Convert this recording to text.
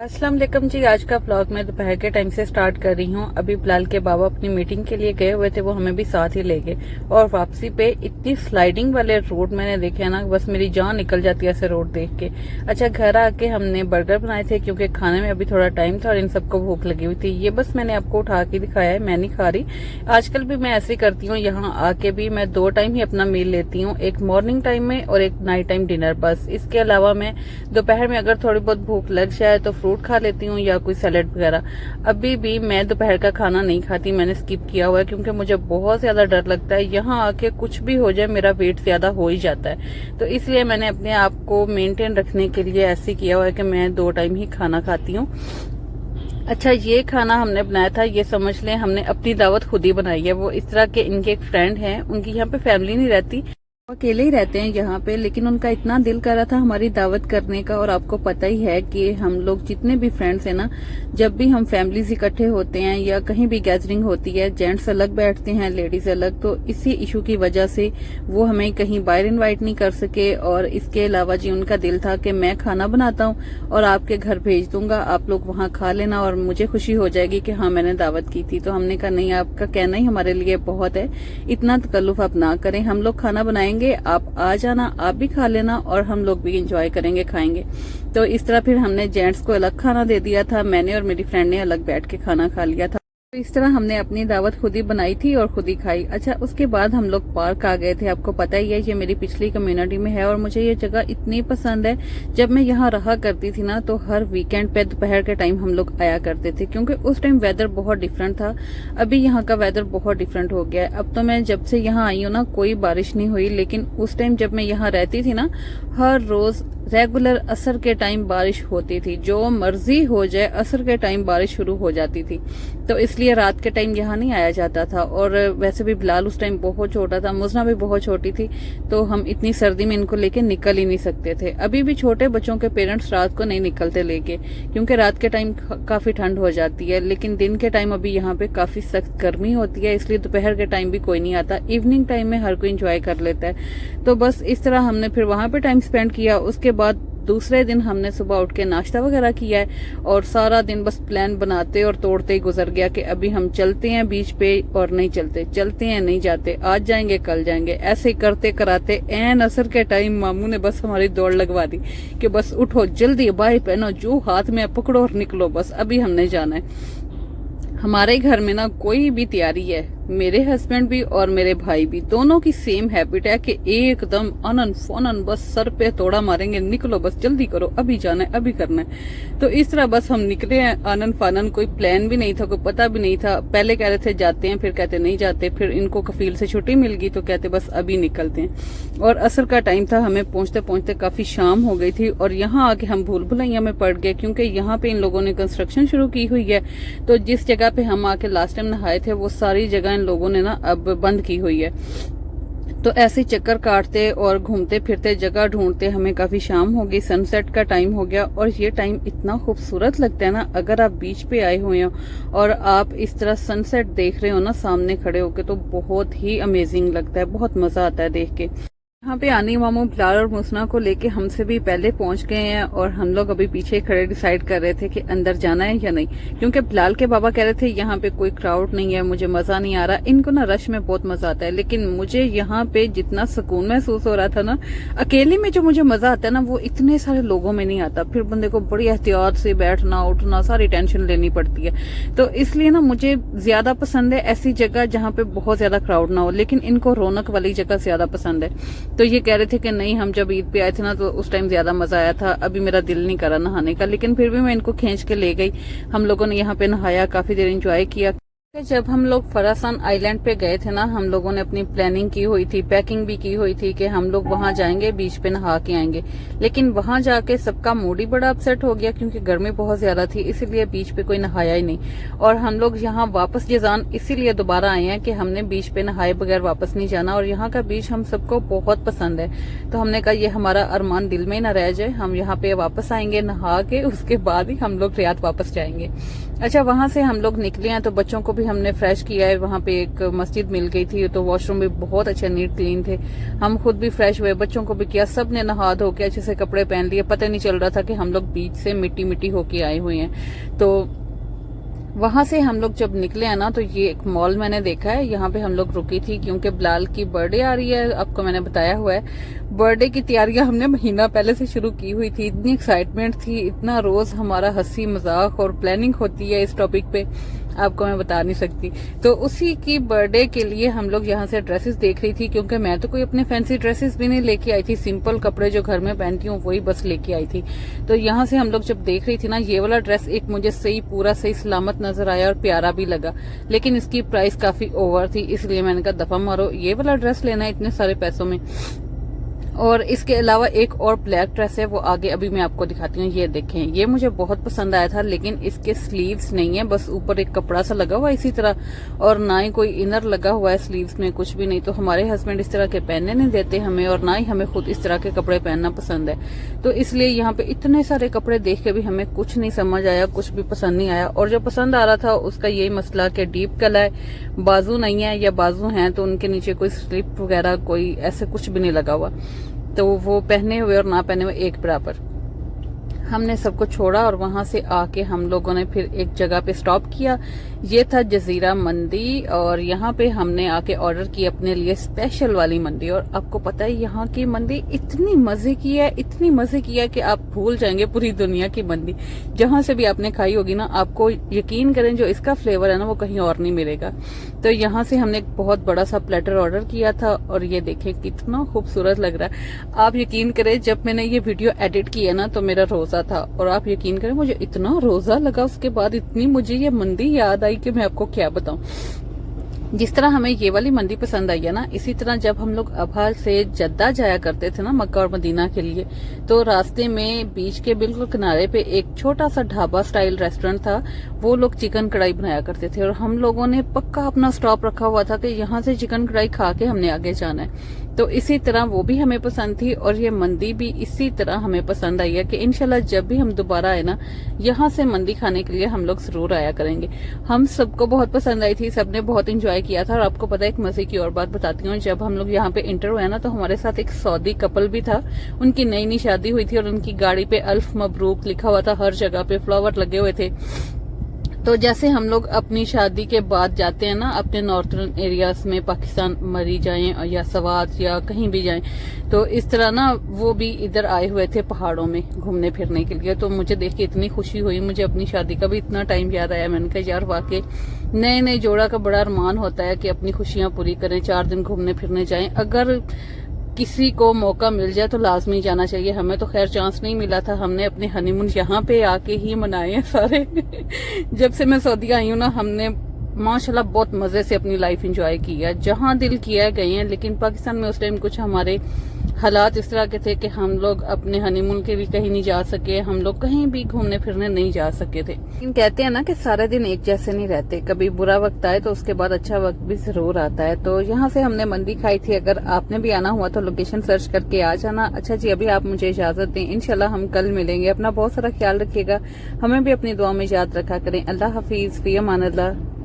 अस्सलाम वालेकुम जी। आज का व्लॉग मैं दोपहर के टाइम से स्टार्ट कर रही हूँ। अभी बिलाल के बाबा अपनी मीटिंग के लिए गए हुए थे, वो हमें भी साथ ही ले गए और वापसी पे इतनी स्लाइडिंग वाले रोड मैंने देखे हैं ना, बस मेरी जान निकल जाती है ऐसे रोड देख के। अच्छा, घर आके हमने बर्गर बनाए थे क्योंकि खाने में अभी थोड़ा टाइम था और इन सबको भूख लगी हुई थी। ये बस मैंने आपको उठा के दिखाया है, मैं नहीं खा रही। आजकल भी मैं ऐसे ही करती हूँ, यहाँ आके भी मैं 2 टाइम ही अपना मील लेती हूँ, एक मॉर्निंग टाइम में और एक नाइट टाइम डिनर। बस इसके अलावा मैं दोपहर में अगर थोड़ी बहुत भूख लग जाए तो फ्रूट खा लेती हूँ या कोई सैलेड वगैरह। अभी भी मैं दोपहर का खाना नहीं खाती, मैंने स्किप किया हुआ है क्योंकि मुझे बहुत ज्यादा डर लगता है। यहाँ आके कुछ भी हो जाए मेरा वेट ज्यादा हो ही जाता है, तो इसलिए मैंने अपने आप को मेंटेन रखने के लिए ऐसे किया हुआ है कि मैं 2 टाइम ही खाना खाती हूँ। अच्छा, ये खाना हमने बनाया था, ये समझ लें हमने अपनी दावत खुद ही बनाई है। वो इस तरह के इनके एक फ्रेंड हैं, उनकी यहाँ पे फैमिली नहीं रहती, अकेले ही रहते हैं यहाँ पे, लेकिन उनका इतना दिल कर रहा था हमारी दावत करने का। और आपको पता ही है कि हम लोग जितने भी फ्रेंड्स हैं ना, जब भी हम फैमिलीज इकट्ठे होते हैं या कहीं भी गैदरिंग होती है, जेंट्स अलग बैठते हैं, लेडीज अलग, तो इसी इशू की वजह से वो हमें कहीं बाहर इन्वाइट नहीं कर सके। और इसके अलावा जी उनका दिल था कि मैं खाना बनाता हूँ और आपके घर भेज दूंगा, आप लोग वहाँ खा लेना और मुझे खुशी हो जाएगी कि हाँ मैंने दावत की थी। तो हमने कहा नहीं, आपका कहना ही हमारे लिए बहुत है, इतना तकल्लुफ आप ना करें, हम लोग खाना बनाएंगे, आप आ जाना, आप भी खा लेना और हम लोग भी एंजॉय करेंगे, खाएंगे। तो इस तरह फिर हमने जेंट्स को अलग खाना दे दिया था, मैंने और मेरी फ्रेंड ने अलग बैठ के खाना खा लिया था। तो इस तरह हमने अपनी दावत खुद ही बनाई थी और खुद ही खाई। अच्छा, उसके बाद हम लोग पार्क आ गए थे। आपको पता ही है ये मेरी पिछली कम्युनिटी में है और मुझे ये जगह इतनी पसंद है। जब मैं यहाँ रहा करती थी ना, तो हर वीकेंड पे दोपहर के टाइम हम लोग आया करते थे क्योंकि उस टाइम वेदर बहुत डिफरेंट था। अभी यहाँ का वेदर बहुत डिफरेंट हो गया है। अब तो मैं जब से यहाँ आई हूँ ना, कोई बारिश नहीं हुई, लेकिन उस टाइम जब मैं यहाँ रहती थी ना, हर रोज रेगुलर असर के टाइम बारिश होती थी। जो मर्जी हो जाए, असर के टाइम बारिश शुरू हो जाती थी। तो इसलिए रात के टाइम यहाँ नहीं आया जाता था। और वैसे भी बिलाल उस टाइम बहुत छोटा था, मुजना भी बहुत छोटी थी, तो हम इतनी सर्दी में इनको लेके निकल ही नहीं सकते थे। अभी भी छोटे बच्चों के पेरेंट्स रात को नहीं निकलते लेके, क्योंकि रात के टाइम काफी ठंड हो जाती है। लेकिन दिन के टाइम अभी यहाँ पे काफी सख्त गर्मी होती है, इसलिए दोपहर के टाइम भी कोई नहीं आता। इवनिंग टाइम में हर कोई इंजॉय कर लेता है। तो बस इस तरह हमने फिर वहां पे टाइम स्पेंड किया। उसके बाद दूसरे दिन हमने सुबह उठ के नाश्ता वगैरह किया है और सारा दिन बस प्लान बनाते और तोड़ते ही गुजर गया कि अभी हम चलते हैं बीच पे और नहीं चलते, चलते हैं नहीं जाते, आज जाएंगे कल जाएंगे, ऐसे करते कराते एन असर के टाइम मामू ने बस हमारी दौड़ लगवा दी कि बस उठो, जल्दी बाई पहनो, जो हाथ में पकड़ो और निकलो, बस अभी हमने जाना है। हमारे घर में ना कोई भी तैयारी है, मेरे हस्बैंड भी और मेरे भाई भी, दोनों की सेम हैबिट है कि एकदम अनन फनन बस सर पे तोड़ा मारेंगे, निकलो बस जल्दी करो, अभी जाना है, अभी करना है। तो इस तरह बस हम निकले हैं आनन फानन। कोई प्लान भी नहीं था, कोई पता भी नहीं था। पहले कह रहे थे जाते हैं, फिर कहते नहीं जाते, फिर इनको कफील से छुट्टी मिल गई तो कहते बस अभी निकलते हैं। और असर का टाइम था, हमें पहुंचते पहुंचते काफी शाम हो गई थी और यहाँ आके हम भूल भुलैया में पड़ गए क्योंकि यहाँ पे इन लोगों ने कंस्ट्रक्शन शुरू की हुई है। तो जिस जगह पे हम आके लास्ट टाइम नहाए थे, वो सारी जगह इन लोगों ने ना अब बंद की हुई है। तो ऐसे चक्कर काटते और घूमते फिरते जगह ढूंढते हमें काफी शाम हो गई, सनसेट का टाइम हो गया। और ये टाइम इतना खूबसूरत लगता है ना, अगर आप बीच पे आए हुए हो और आप इस तरह सनसेट देख रहे हो ना सामने खड़े होके, तो बहुत ही अमेजिंग लगता है, बहुत मजा आता है देख के। यहाँ पे आनी मामू बिलाल और मुसना को लेके हमसे भी पहले पहुंच गए हैं और हम लोग अभी पीछे खड़े डिसाइड कर रहे थे कि अंदर जाना है या नहीं, क्योंकि बिलाल के बाबा कह रहे थे यहाँ पे कोई क्राउड नहीं है, मुझे मजा नहीं आ रहा। इनको ना रश में बहुत मजा आता है, लेकिन मुझे यहाँ पे जितना सुकून महसूस हो रहा था ना, अकेले में जो मुझे मजा आता है ना, वो इतने सारे लोगों में नहीं आता। फिर बंदे को बड़ी एहतियात से बैठना उठना, सारी टेंशन लेनी पड़ती है। तो इसलिए ना मुझे ज्यादा पसंद है ऐसी जगह जहाँ पे बहुत ज्यादा क्राउड ना हो, लेकिन इनको रौनक वाली जगह ज्यादा पसंद है। तो ये कह रहे थे कि नहीं, हम जब ईद पे आए थे ना तो उस टाइम ज्यादा मजा आया था, अभी मेरा दिल नहीं करा नहाने का, लेकिन फिर भी मैं इनको खींच के ले गई। हम लोगों ने यहाँ पे नहाया, काफी देर एंजॉय किया। जब हम लोग फरासान आइलैंड पे गए थे ना, हम लोगों ने अपनी प्लानिंग की हुई थी, पैकिंग भी की हुई थी कि हम लोग वहां जाएंगे, बीच पे नहा के आएंगे। लेकिन वहां जाके सबका मूड ही बड़ा अपसेट हो गया क्योंकि गर्मी बहुत ज्यादा थी, इसीलिए बीच पे कोई नहाया ही नहीं। और हम लोग यहाँ वापस जजान इसीलिए दोबारा आए हैं कि हमने बीच पे नहाए बगैर वापस नहीं जाना। और यहाँ का बीच हम सबको बहुत पसंद है, तो हमने कहा ये हमारा अरमान दिल में ही ना रह जाए, हम यहाँ पे वापस आएंगे नहा के, उसके बाद ही हम लोग रियाद वापस जाएंगे। अच्छा, वहां से हम लोग निकले हैं तो बच्चों को अभी हमने फ्रेश किया है। वहां पे एक मस्जिद मिल गई थी तो वॉशरूम भी बहुत अच्छे नीट क्लीन थे। हम खुद भी फ्रेश हुए, बच्चों को भी किया, सब ने नहा धो के अच्छे से कपड़े पहन लिए। पता नहीं चल रहा था कि हम लोग बीच से मिट्टी मिट्टी होके आए हुए हैं। तो वहां से हम लोग जब निकले हैं ना, तो ये एक मॉल मैंने देखा है, यहाँ पे हम लोग रुकी थी क्योंकि बिलाल की बर्थडे आ रही है। आपको मैंने बताया हुआ है, बर्थडे की तैयारियां हमने महीना पहले से शुरू की हुई थी। इतनी एक्साइटमेंट थी, इतना रोज हमारा हंसी मजाक और प्लानिंग होती है इस टॉपिक पे, आपको मैं बता नहीं सकती। तो उसी की बर्थडे के लिए हम लोग यहाँ से ड्रेसेस देख रही थी, क्योंकि मैं तो कोई अपने फैंसी ड्रेसेस भी नहीं लेके आई थी, सिंपल कपड़े जो घर में पहनती हूँ वही बस लेके आई थी। तो यहाँ से हम लोग जब देख रही थी ना, ये वाला ड्रेस एक मुझे सही पूरा सही सलामत नजर आया और प्यारा भी लगा, लेकिन इसकी प्राइस काफी ओवर थी, इसलिए मैंने कहा दफा मारो, ये वाला ड्रेस लेना है इतने सारे पैसों में। और इसके अलावा एक और ब्लैक ड्रेस है, वो आगे अभी मैं आपको दिखाती हूँ। ये देखें, ये मुझे बहुत पसंद आया था, लेकिन इसके स्लीव्स नहीं है, बस ऊपर एक कपड़ा सा लगा हुआ है इसी तरह, और ना ही कोई इनर लगा हुआ है स्लीव्स में, कुछ भी नहीं। तो हमारे हस्बैंड इस तरह के पहनने नहीं देते हमें, और ना ही हमें खुद इस तरह के कपड़े पहनना पसंद है। तो इसलिए यहाँ पे इतने सारे कपड़े देख के भी हमें कुछ नहीं समझ आया, कुछ भी पसंद नहीं आया। और जो पसंद आ रहा था उसका यही मसला कि डीप गला है, बाजू नहीं है, या बाजू हैं तो उनके नीचे कोई स्लिप वगैरह कोई ऐसे कुछ भी नहीं लगा हुआ, तो वो पहने हुए और ना पहने हुए एक बराबर। हमने सबको छोड़ा और वहां से आके हम लोगों ने फिर एक जगह पे स्टॉप किया। ये था जजीरा मंदी, और यहाँ पे हमने आके ऑर्डर की अपने लिए स्पेशल वाली मंदी। और आपको पता है यहाँ की मंदी इतनी मजे की है, इतनी मजे की है कि आप भूल जाएंगे पूरी दुनिया की मंदी। जहां से भी आपने खाई होगी ना, आपको यकीन करें जो इसका फ्लेवर है ना वो कहीं और नहीं मिलेगा। तो यहाँ से हमने एक बहुत बड़ा सा प्लेटर ऑर्डर किया था, और ये देखें कितना खूबसूरत लग रहा है। आप यकीन करें जब मैंने ये वीडियो एडिट किया ना तो मेरा रोजा था, और आप यकीन करें मुझे इतना रोजा लगा, उसके बाद इतनी मुझे ये मंदी याद आई कि मैं आपको क्या बताऊं। जिस तरह हमें ये वाली मंदी पसंद आई है ना, इसी तरह जब हम लोग अबहा से जद्दा जाया करते थे ना मक्का और मदीना के लिए, तो रास्ते में बीच के बिल्कुल किनारे पे एक छोटा सा ढाबा स्टाइल रेस्टोरेंट था, वो लोग चिकन कढ़ाई बनाया करते थे, और हम लोगों ने पक्का अपना स्टॉप रखा हुआ था कि यहाँ से चिकन कढ़ाई खा के हमने आगे जाना है। तो इसी तरह वो भी हमें पसंद थी, और ये मंदी भी इसी तरह हमें पसंद आई है कि इंशाल्लाह जब भी हम दोबारा आए ना, यहाँ से मंदी खाने के लिए हम लोग जरूर आया करेंगे। हम सबको बहुत पसंद आई थी, सबने बहुत इंजॉय किया था। और आपको पता है एक मजे की और बात बताती हूँ, जब हम लोग यहाँ पे इंटर हुए ना, तो हमारे साथ एक सऊदी कपल भी था, उनकी नई नई शादी हुई थी, और उनकी गाड़ी पे अल्फ मबरूक लिखा हुआ था, हर जगह पे फ्लावर लगे हुए थे। तो जैसे हम लोग अपनी शादी के बाद जाते हैं ना अपने नॉर्थर्न एरियाज में, पाकिस्तान मरी जाएं या सवात या कहीं भी जाएं, तो इस तरह ना वो भी इधर आए हुए थे पहाड़ों में घूमने फिरने के लिए। तो मुझे देख के इतनी खुशी हुई, मुझे अपनी शादी का भी इतना टाइम याद आया। मैंने कहा यार वाकई नए नए जोड़ा का बड़ा अरमान होता है कि अपनी खुशियां पूरी करें, 4 दिन घूमने फिरने जाएं। अगर किसी को मौका मिल जाए तो लाजमी जाना चाहिए। हमें तो खैर चांस नहीं मिला था, हमने अपने हनीमून यहाँ पे आके ही मनाए हैं सारे। जब से मैं सऊदी आई हूँ ना, हमने माशाल्लाह बहुत मजे से अपनी लाइफ एंजॉय की है, जहाँ दिल किया गए हैं। लेकिन पाकिस्तान में उस टाइम कुछ हमारे हालात इस तरह के थे कि हम लोग अपने हनीमून के लिए कहीं नहीं जा सके, हम लोग कहीं भी घूमने फिरने नहीं जा सके थे। लेकिन कहते हैं ना कि सारे दिन एक जैसे नहीं रहते, कभी बुरा वक्त आए तो उसके बाद अच्छा वक्त भी जरूर आता है। तो यहाँ से हमने मंदी खाई थी। अगर आपने भी आना हुआ तो लोकेशन सर्च करके आ जाना। अच्छा जी, अभी आप मुझे इजाजत दें, इंशाल्लाह हम कल मिलेंगे। अपना बहुत सारा ख्याल रखिएगा, हमें भी अपनी दुआ में याद रखा करें। अल्लाह हाफिज, फी अमान अल्लाह।